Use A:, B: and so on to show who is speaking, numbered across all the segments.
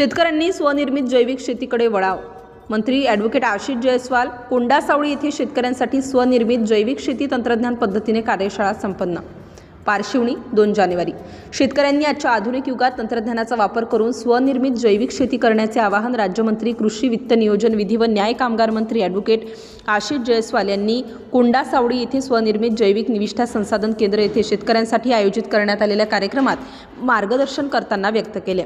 A: शेतकऱ्यांनी स्वनिर्मित जैविक शेतीकडे वळाव। मंत्री ॲडव्होकेट आशिष जयस्वाल। कोंडासावळी येथे शेतकऱ्यांसाठी स्वनिर्मित जैविक शेती तंत्रज्ञान पद्धतीने कार्यशाळा संपन्न। पारशिवनी 2 जानेवारी। शेतकऱ्यांनी आजच्या आधुनिक युगात तंत्रज्ञानाचा वापर करून स्वनिर्मित जैविक शेती करण्याचे आवाहन राज्यमंत्री कृषी वित्त नियोजन विधी व न्याय कामगार मंत्री ॲडव्होकेट आशिष जयस्वाल यांनी कोंडासावळी येथे स्वनिर्मित जैविक निविष्ठा संसाधन केंद्र येथे शेतकऱ्यांसाठी आयोजित करण्यात आलेल्या कार्यक्रमात मार्गदर्शन करताना व्यक्त केले।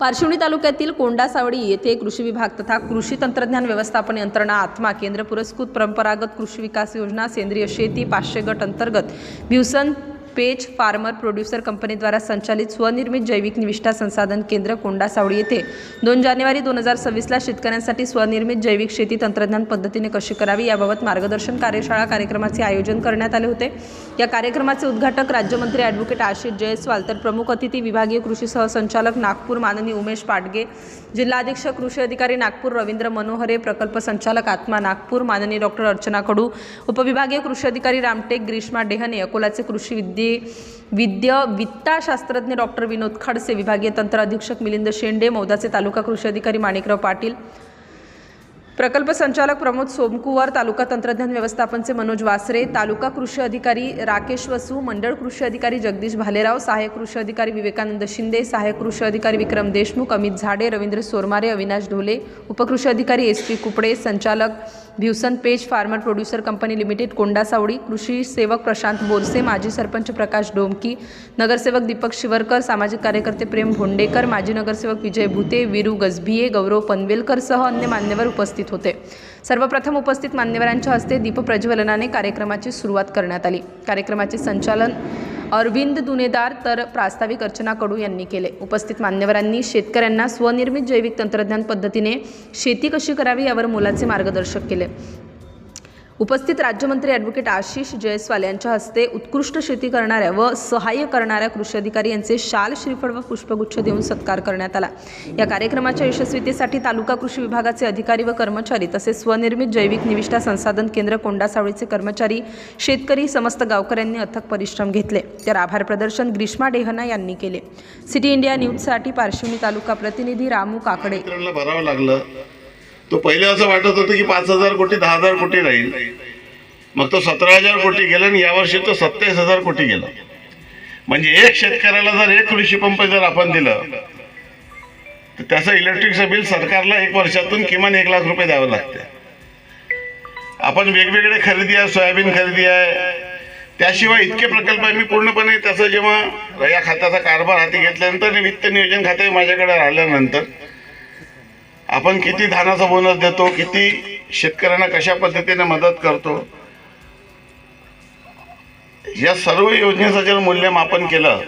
A: पारशिवनी तालुक्यातील कोंडासावळी येथे कृषी विभाग तथा कृषी तंत्रज्ञान व्यवस्थापन यंत्रणा आत्मा केंद्र पुरस्कृत परंपरागत कृषी विकास योजना सेंद्रिय शेती 500 गट अंतर्गत भ्यूसन पेज फार्मर प्रोड्युसर कंपनीद्वारा संचालित स्वनिर्मित जैविक निविष्ठा संसाधन केंद्र कोंडासावळी येथे 2 जानेवारी 2026 शेतकऱ्यांसाठी स्वनिर्मित जैविक शेती तंत्रज्ञान पद्धतीने कशी करावी याबाबत मार्गदर्शन कार्यशाळा कार्यक्रमाचे आयोजन करण्यात आले होते। या कार्यक्रमाचे उद्घाटक राज्यमंत्री ॲडव्होकेट आशिष जयस्वाल तर प्रमुख अतिथी विभागीय कृषी सहसंचालक नागपूर माननीय उमेश पाटगे, जिल्हा अधीक्षक कृषी अधिकारी नागपूर रवींद्र मनोहरे, प्रकल्प संचालक आत्मा नागपूर माननीय डॉक्टर अर्चना कडू, उपविभागीय कृषी अधिकारी रामटेक ग्रीष्मा डेहने, अकोलाचे कृषी वित्तशास्त्रज्ञ डॉक्टर विनोद खडसे, विभागीय तंत्र अधीक्षक मिलिंद शेंडे, मौदाचे तालुका कृषी अधिकारी माणिकराव पाटील, प्रकल्प संचालक प्रमोद सोमकुवर, तालुका तंत्रज्ञान व्यवस्थापनचे मनोज वासरे, तालुका कृषी अधिकारी राकेश वसू, मंडळ कृषी अधिकारी जगदीश भालेराव, सहाय्यक कृषी अधिकारी विवेकानंद शिंदे, सहाय्यक कृषी अधिकारी विक्रम देशमुख, अमित झाडे, रवींद्र सोरमारे, अविनाश ढोले, उपकृषी अधिकारी SP कुपडे, संचालक भ्यूसन पेज farmer producer company limited Kondasavali, कृषी सेवक प्रशांत बोरसे, माजी सरपंच प्रकाश डोमकी, नगरसेवक दीपक शिवरकर, सामाजिक कार्यकर्ते प्रेम भोंडेकर, माजी नगरसेवक विजय भुते, वीरू गजभिये, गौरव पनवेलकर सह अन्य मान्यवर उपस्थित होते। सर्वप्रथम उपस्थित मान्यवरांच्या हस्ते दीप प्रज्वलनाने कार्यक्रमाची सुरुवात करण्यात आली। कार्यक्रमाचे संचालन अरविंद दुनेदार तर प्रास्ताविक अर्चना कडू यांनी केले। उपस्थित मान्यवरांनी शेतकऱ्यांना स्वनिर्मित जैविक तंत्रज्ञान पद्धतीने शेती कशी करावी यावर मोलाचे मार्गदर्शन केले। उपस्थित राज्यमंत्री ॲडव्होकेट आशिष जयस्वाल यांच्या हस्ते उत्कृष्ट शेती करणाऱ्या व सहाय्य करणाऱ्या कृषी अधिकारी यांचे शाल श्रीफळ व पुष्पगुच्छ देऊन सत्कार करण्यात आला। या कार्यक्रमाच्या यशस्वीतेसाठी तालुका कृषी विभागाचे अधिकारी व कर्मचारी तसेच स्वनिर्मित जैविक निविष्ठा संसाधन केंद्र कोंडासावळीचे कर्मचारी, शेतकरी, समस्त गावकऱ्यांनी अथक परिश्रम घेतले। तर आभार प्रदर्शन ग्रीष्मा डेहना यांनी केले। सिटी इंडिया न्यूजसाठी पारशिवनी तालुका प्रतिनिधी रामू काकडे।
B: भरावं लागलं तो पहिले असं वाटत होतं की 5,000 कोटी 10,000 कोटी राहील, मग तो 17,000 कोटी गेला आणि यावर्षी तो 27,000 कोटी गेला। म्हणजे एक शेतकऱ्याला जर एक कृषी पंप जर आपण दिलं तर त्याचं इलेक्ट्रिकचं बिल सरकारला 1 वर्षातून किमान 1 लाख रुपये द्यावं लागते। आपण वेगवेगळे खरेदी आहे, सोयाबीन खरेदी आहे, त्याशिवाय इतके प्रकल्प आहे। मी पूर्णपणे त्याचं जेव्हा या खात्याचा कारभार हाती घेतल्यानंतर, वित्त नियोजन खाते माझ्याकडे राहिल्यानंतर आपण किती धानाचा बोनस देतो, किती शेतकऱ्यांना कशा पद्धतीने मदत करतो, या सर्व योजनेचं जर मूल्यमापन केलं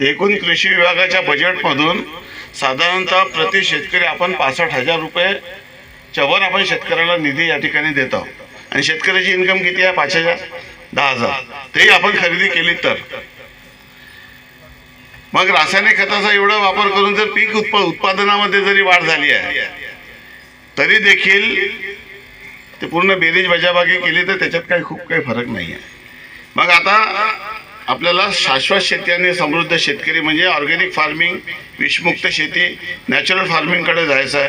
B: तर एकूण कृषी विभागाच्या बजेटमधून साधारणतः प्रति शेतकरी आपण 65,000 रुपयेच्या वर आपण शेतकऱ्याला निधी या ठिकाणी देतो। आणि शेतकऱ्याची इन्कम किती आहे? 5,000 10,000, तेही आपण खरेदी केली तर। मग रासायनिक खताचा एवढा वापर करून जर पीक उत्पादनामध्ये जरी वाढ झाली आहे तरी देखील ते पूर्ण बेरीज वजाबाकी केली तर त्याच्यात खूप काही फरक नाही आहे। मग आता आपल्याला शाश्वत शेती आणि समृद्ध शेतकरी म्हणजे ऑर्गॅनिक फार्मिंग, विषमुक्त शेती, नॅचरल फार्मिंगकडे जायचं आहे।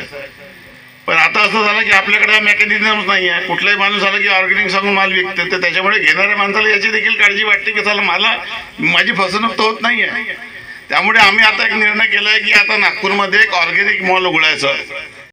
B: पण आता असं झालं की आपल्याकडे मेकॅनिझमच नाही आहे। कुठलाही माणूस आला की ऑर्गॅनिक सांगून माल विकते, तर त्याच्यामुळे घेणाऱ्या माणसाला याची देखील काळजी वाटते की चला माझी फसवणूक तर होत नाही आहे। त्यामुळे आम्ही आता एक निर्णय केला आहे की आता नागपूरमध्ये एक ऑर्गॅनिक मॉल उघडायचा।